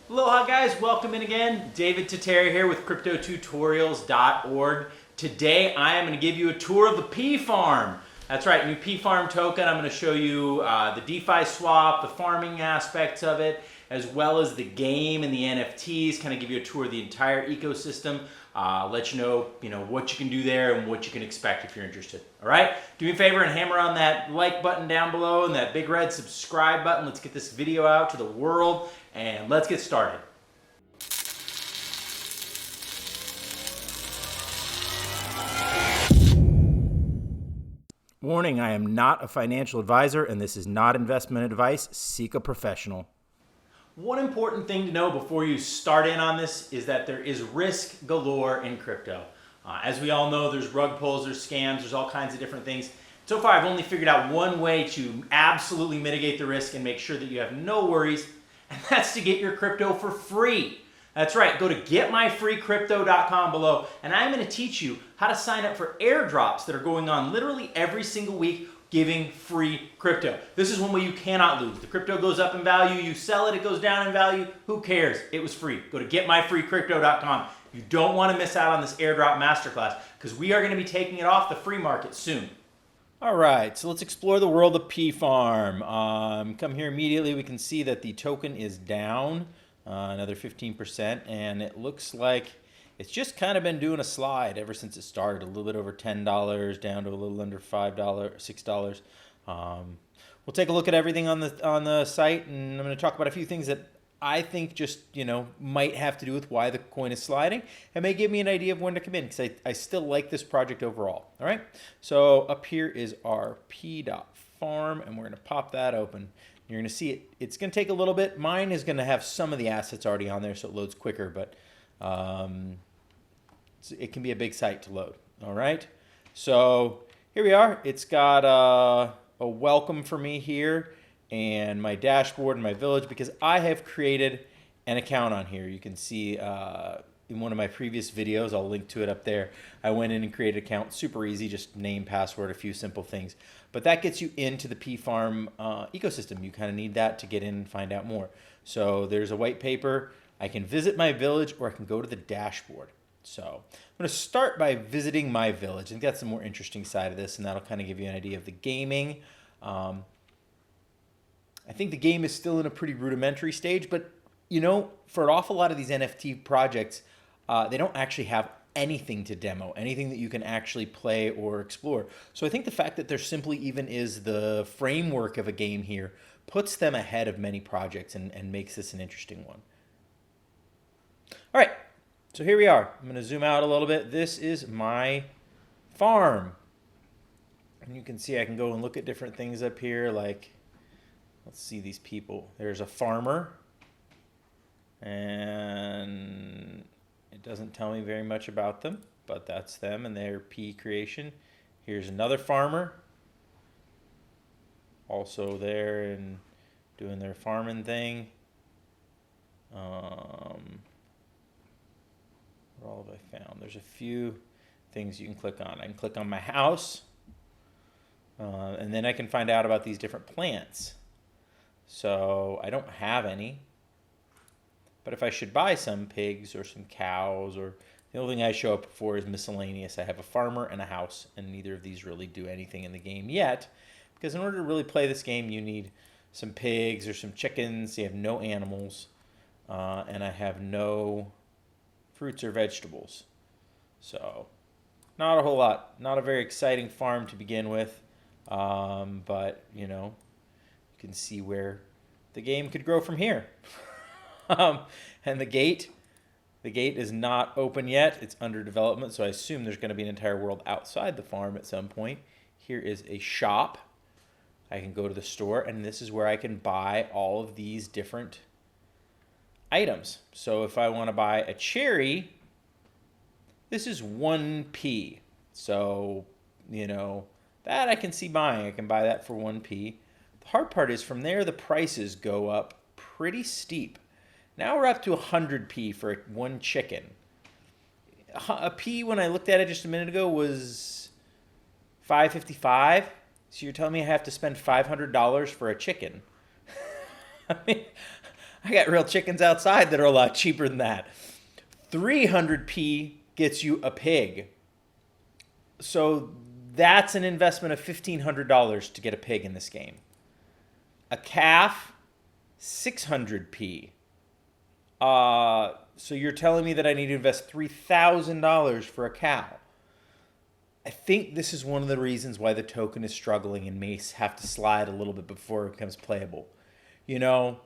Aloha guys, welcome in again. David Tateri here with CryptoTutorials.org. Today I am going to give you a tour of the PeaFarm. That's right, new PeaFarm token. I'm going to show you the DeFi swap, the farming aspects of it, as well as the game and the NFTs, kind of give you a tour of the entire ecosystem, let you know what you can do there and what you can expect if you're interested. All right, do me a favor and hammer on that like button down below and that big red subscribe button. Let's get this video out to the world and let's get started. Warning, I am not a financial advisor and this is not investment advice. Seek a professional. One important thing to know before you start in on this is that there is risk galore in crypto. As we all know, there's rug pulls, there's scams, there's all kinds of different things. So far, I've only figured out one way to absolutely mitigate the risk and make sure that you have no worries, and that's to get your crypto for free. That's right, go to getmyfreecrypto.com below, and I'm going to teach you how to sign up for airdrops that are going on literally every single week, giving free crypto. This is one way you cannot lose. The crypto goes up in value, you sell it, it goes down in value. Who cares? It was free. Go to getmyfreecrypto.com. You don't want to miss out on this Airdrop Masterclass because we are going to be taking it off the free market soon. All right, so let's explore the world of PeaFarm. Come here immediately, we can see that the token is down another 15%, and it looks like it's just kind of been doing a slide ever since it started, a little bit over $10 down to a little under $5, $6. We'll take a look at everything on the site, and I'm going to talk about a few things that I think just might have to do with why the coin is sliding, and may give me an idea of when to come in because I still like this project overall. All right, so up here is our Pea.farm, and we're going to pop that open. You're going to see it's going to take a little bit. Mine is going to have some of the assets already on there, so it loads quicker, but it can be a big site to load. All right, so here we are. It's got a welcome for me here and my dashboard and my village because I have created an account on here. You can see in one of my previous videos, I'll link to it up there. I went in and created an account, super easy, just name, password, a few simple things. But that gets you into the PeaFarm ecosystem. You kind of need that to get in and find out more. So there's a white paper. I can visit my village or I can go to the dashboard. So I'm going to start by visiting my village. I think that's the more interesting side of this, and that'll kind of give you an idea of the gaming. I think the game is still in a pretty rudimentary stage, but for an awful lot of these NFT projects, they don't actually have anything to demo, anything that you can actually play or explore. So I think the fact that there simply even is the framework of a game here puts them ahead of many projects and makes this an interesting one. All right, so here we are. I'm going to zoom out a little bit. This is my farm. And you can see I can go and look at different things up here, like, let's see these people. There's a farmer, and it doesn't tell me very much about them, but that's them and their pea creation. Here's another farmer, also there and doing their farming thing. What all have I found? There's a few things you can click on. I can click on my house, and then I can find out about these different plants. So I don't have any, but if I should buy some pigs or some cows, or the only thing I show up for is miscellaneous. I have a farmer and a house, and neither of these really do anything in the game yet, because in order to really play this game, you need some pigs or some chickens. You have no animals, and I have no fruits or vegetables. So not a whole lot, not a very exciting farm to begin with, but you can see where the game could grow from here. And the gate is not open yet. It's under development, so I assume there's going to be an entire world outside the farm at some point. Here is a shop. I can go to the store, and this is where I can buy all of these different items. So if I want to buy a cherry, this is 1 pea. So, that I can see buying. I can buy that for 1 pea. The hard part is from there, the prices go up pretty steep. Now we're up to 100 P for 1 chicken. A P, when I looked at it just a minute ago, was $5.55. So you're telling me I have to spend $500 for a chicken? I mean, I got real chickens outside that are a lot cheaper than that. 300p gets you a pig. So that's an investment of $1,500 to get a pig in this game. A calf, 600p. So you're telling me that I need to invest $3,000 for a cow. I think this is one of the reasons why the token is struggling and may have to slide a little bit before it becomes playable. You know,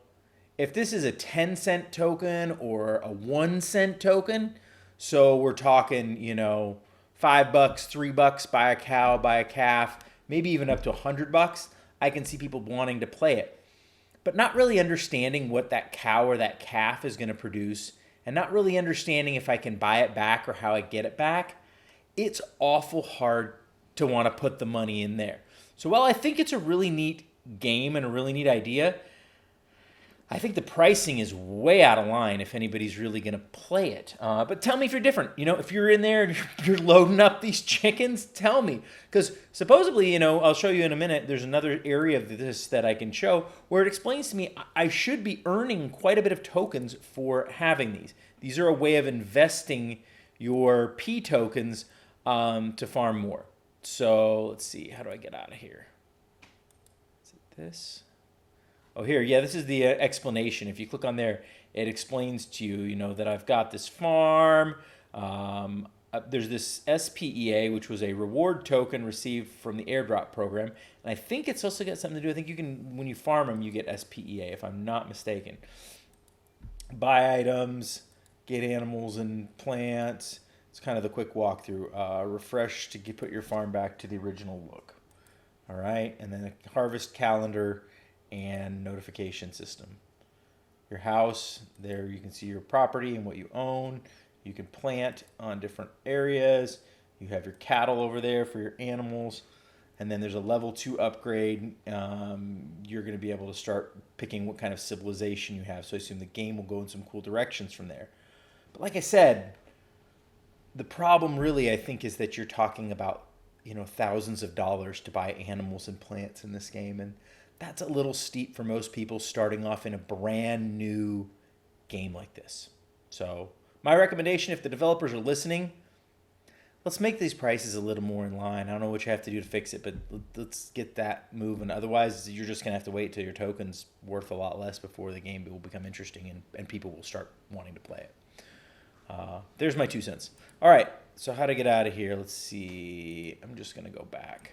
if this is a 10-cent token or a 1-cent token, so we're talking, you know, $5, $3, buy a cow, buy a calf, maybe even up to $100, I can see people wanting to play it. But not really understanding what that cow or that calf is going to produce, and not really understanding if I can buy it back or how I get it back, it's awful hard to want to put the money in there. So while I think it's a really neat game and a really neat idea, I think the pricing is way out of line if anybody's really going to play it. But tell me if you're different. You know, if you're in there and you're loading up these chickens, tell me. Because supposedly, you know, I'll show you in a minute, there's another area of this that I can show where it explains to me I should be earning quite a bit of tokens for having these. These are a way of investing your P tokens to farm more. So let's see, how do I get out of here? Is it this? Oh, here, yeah, this is the explanation. If you click on there, it explains to you, you know, that I've got this farm. There's this SPEA, which was a reward token received from the Airdrop program. And I think it's also got something to do, I think you can, when you farm them, you get SPEA, if I'm not mistaken. Buy items, get animals and plants. It's kind of the quick walkthrough. Refresh to put your farm back to the original look. All right, and then a harvest calendar and notification system. Your house, there you can see your property and what you own. You can plant on different areas. You have your cattle over there for your animals. And then there's a level 2 upgrade. You're going to be able to start picking what kind of civilization you have. So I assume the game will go in some cool directions from there. But like I said, the problem really, I think, is that you're talking about, you know, thousands of dollars to buy animals and plants in this game. And that's a little steep for most people starting off in a brand new game like this. So my recommendation, if the developers are listening, let's make these prices a little more in line. I don't know what you have to do to fix it, but let's get that moving. Otherwise, you're just going to have to wait till your token's worth a lot less before the game will become interesting and people will start wanting to play it. There's my 2 cents. All right, so how to get out of here? Let's see. I'm just going to go back.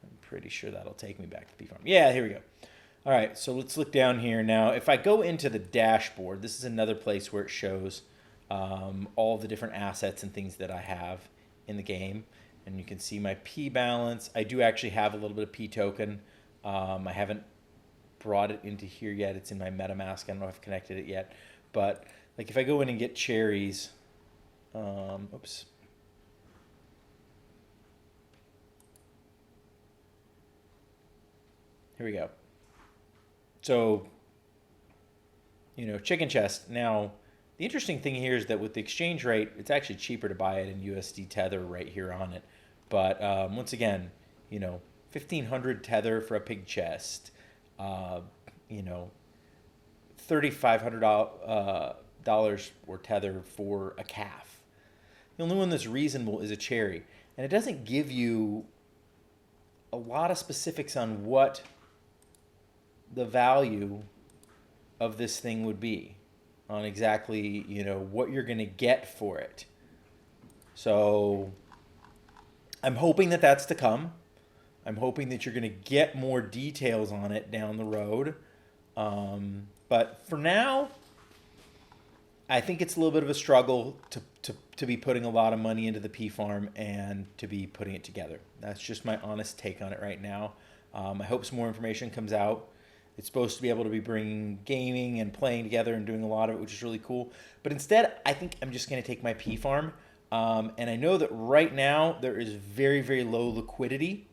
I'm pretty sure that'll take me back to PeaFarm. Yeah, here we go. All right, so let's look down here. Now, if I go into the dashboard, this is another place where it shows all the different assets and things that I have in the game. And you can see my P balance. I do actually have a little bit of P token. I haven't brought it into here yet. It's in my MetaMask. I don't know if I've connected it yet. But like if I go in and get cherries, oops. Here we go. So, you know, chicken chest. Now, the interesting thing here is that with the exchange rate, it's actually cheaper to buy it in USD Tether right here on it. But once again, you know, 1,500 Tether for a pig chest, you know, $3,500 or Tether for a calf. The only one that's reasonable is a cherry. And it doesn't give you a lot of specifics on what the value of this thing would be, on exactly, you know, what you're going to get for it. So I'm hoping that that's to come. I'm hoping that you're going to get more details on it down the road. But for now, I think it's a little bit of a struggle to be putting a lot of money into the PeaFarm and to be putting it together. That's just my honest take on it right now. I hope some more information comes out. It's supposed to be able to be bringing gaming and playing together and doing a lot of it, which is really cool. But instead, I think I'm just going to take my PeaFarm. And I know that right now there is very, very low liquidity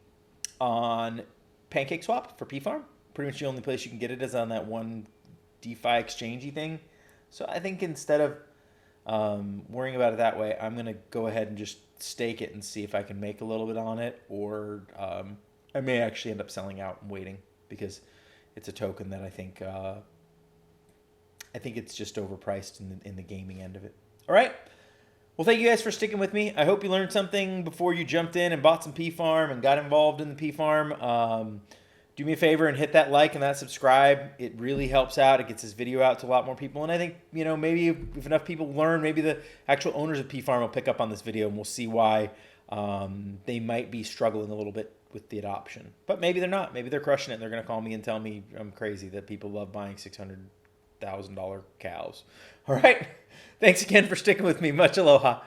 on PancakeSwap for PeaFarm. Pretty much the only place you can get it is on that one DeFi exchangey thing. So I think instead of worrying about it that way, I'm going to go ahead and just stake it and see if I can make a little bit on it. Or I may actually end up selling out and waiting, because it's a token that I think I think it's just overpriced in the gaming end of it. All right. Well, thank you guys for sticking with me. I hope you learned something before you jumped in and bought some PeaFarm and got involved in the PeaFarm. Do me a favor and hit that like and that subscribe. It really helps out. It gets this video out to a lot more people. And I think, maybe if enough people learn, maybe the actual owners of PeaFarm will pick up on this video and we'll see why they might be struggling a little bit with the adoption. But maybe they're not. Maybe they're crushing it and they're going to call me and tell me I'm crazy that people love buying $600,000 cows. All right. Thanks again for sticking with me. Much aloha.